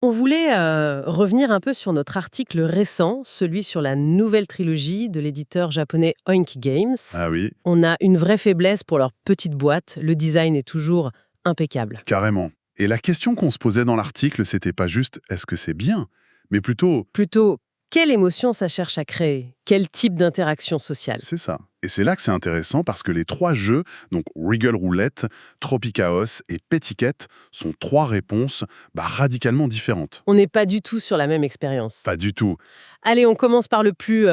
On voulait revenir un peu sur notre article récent, celui sur la nouvelle trilogie de l'éditeur japonais Oink Games. Ah oui, On a une vraie faiblesse pour leur petite boîte, le design est toujours impeccable. carrément. Et la question qu'on se posait dans l'article, c'était pas juste est-ce que c'est bien, mais plutôt Plutôt, quelle émotion ça cherche à créer? Quel type d'interaction sociale? c'est ça. Et c'est là que c'est intéressant parce que les trois jeux, donc Wriggle Roulette, Tropicaos et Petiket, sont trois réponses radicalement différentes. On n'est pas du tout sur la même expérience. Pas du tout. Allez, on commence par le plus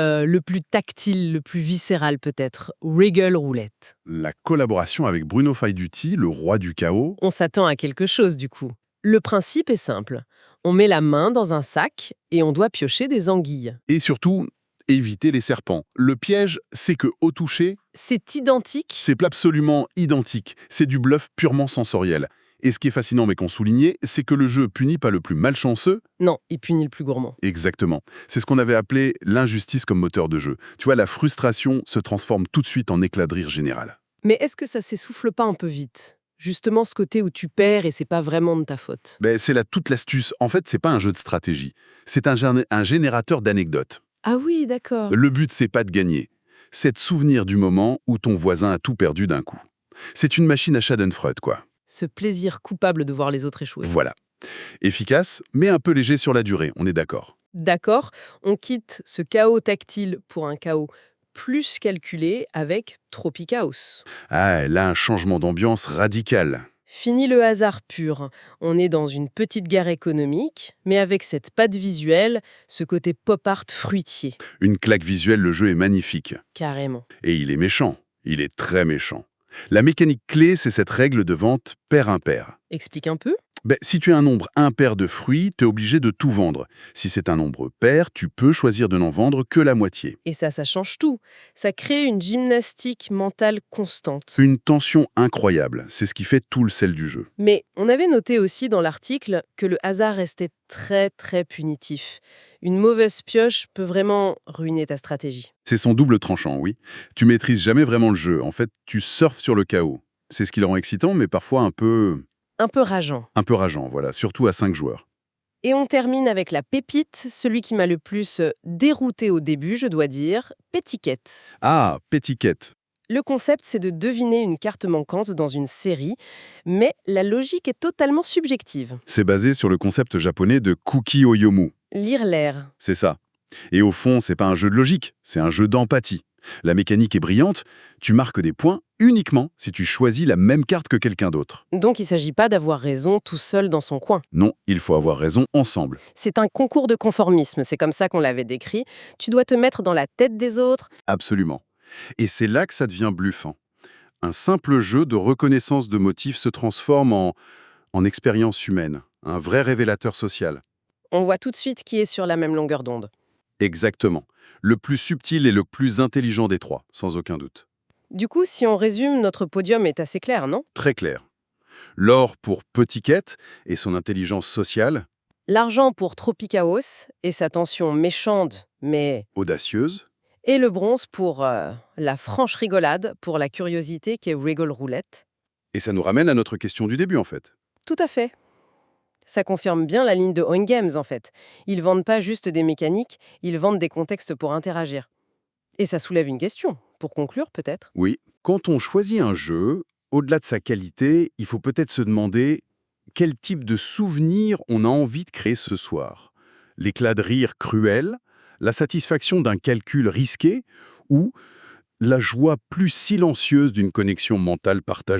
tactile, le plus viscéral peut-être, Wriggle Roulette. La collaboration avec Bruno Faiduti, le roi du chaos, On s'attend à quelque chose du coup. Le principe est simple. On met la main dans un sac et on doit piocher des anguilles. et surtout éviter les serpents. Le piège, c'est que au toucher, C'est identique. c'est absolument identique. C'est du bluff purement sensoriel. Et ce qui est fascinant mais qu'on soulignait, c'est que le jeu punit pas le plus malchanceux. Non, il punit le plus gourmand. Exactement. C'est ce qu'on avait appelé l'injustice comme moteur de jeu. Tu vois, la frustration se transforme tout de suite en éclat de rire général. Mais est-ce que ça s'essouffle pas un peu vite? Justement ce côté où tu perds et c'est pas vraiment de ta faute. C'est là toute l'astuce. En fait, c'est pas un jeu de stratégie. C'est un générateur d'anecdotes. Ah oui, d'accord. Le but, c'est pas de gagner. C'est de souvenir du moment où ton voisin a tout perdu d'un coup. C'est une machine à Schadenfreude, quoi. Ce plaisir coupable de voir les autres échouer. Voilà. Efficace, mais un peu léger sur la durée, on est d'accord. D'accord, on quitte ce chaos tactile pour un chaos plus calculé avec Tropicaos. Ah, là, un changement d'ambiance radical. Fini le hasard pur. On est dans une petite gare économique, mais avec cette patte visuelle, ce côté pop art fruitier. Une claque visuelle, le jeu est magnifique. Carrément. Et il est méchant. Il est très méchant. La mécanique clé, c'est cette règle de vente pair-impair. Explique un peu. Si tu as un nombre impair de fruits, tu es obligé de tout vendre. Si c'est un nombre pair, tu peux choisir de n'en vendre que la moitié. Et ça change tout. Ça crée une gymnastique mentale constante. Une tension incroyable, c'est ce qui fait tout le sel du jeu. Mais on avait noté aussi dans l'article que le hasard restait très très punitif. Une mauvaise pioche peut vraiment ruiner ta stratégie. C'est son double tranchant, oui. Tu maîtrises jamais vraiment le jeu. En fait, tu surfes sur le chaos. C'est ce qui le rend excitant, mais parfois un peu Un peu rageant. rageant, voilà, surtout à 5 joueurs. Et on termine avec la pépite, celui qui m'a le plus dérouté au début, je dois dire, Petiket. Ah, Petiket. Le concept, c'est de deviner une carte manquante dans une série, mais la logique est totalement subjective. C'est basé sur le concept japonais de Kuki Oyomu. Lire l'air. C'est ça. Et au fond, c'est pas un jeu de logique, c'est un jeu d'empathie. La mécanique est brillante, tu marques des points uniquement si tu choisis la même carte que quelqu'un d'autre. Donc il ne s'agit pas d'avoir raison tout seul dans son coin. Non, il faut avoir raison ensemble. C'est un concours de conformisme, c'est comme ça qu'on l'avait décrit. Tu dois te mettre dans la tête des autres. Absolument. Et c'est là que ça devient bluffant. Un simple jeu de reconnaissance de motifs se transforme en expérience humaine, un vrai révélateur social. On voit tout de suite qui est sur la même longueur d'onde. Exactement. Le plus subtil et le plus intelligent des trois, sans aucun doute. Du coup, si on résume, notre podium est assez clair, non? Très clair. L'or pour Petiket et son intelligence sociale, L'argent pour Tropicaos et sa tension méchante, mais... audacieuse, Et le bronze pour la franche rigolade, pour la curiosité qui est Wriggle Roulette. et ça nous ramène à notre question du début en fait. Tout à fait. Ça confirme bien la ligne de Oink Games, en fait. Ils vendent pas juste des mécaniques, ils vendent des contextes pour interagir. Et ça soulève une question, pour conclure peut-être. Oui, quand on choisit un jeu, au-delà de sa qualité, il faut peut-être se demander quel type de souvenir on a envie de créer ce soir. L'éclat de rire cruel, la satisfaction d'un calcul risqué ou la joie plus silencieuse d'une connexion mentale partagée.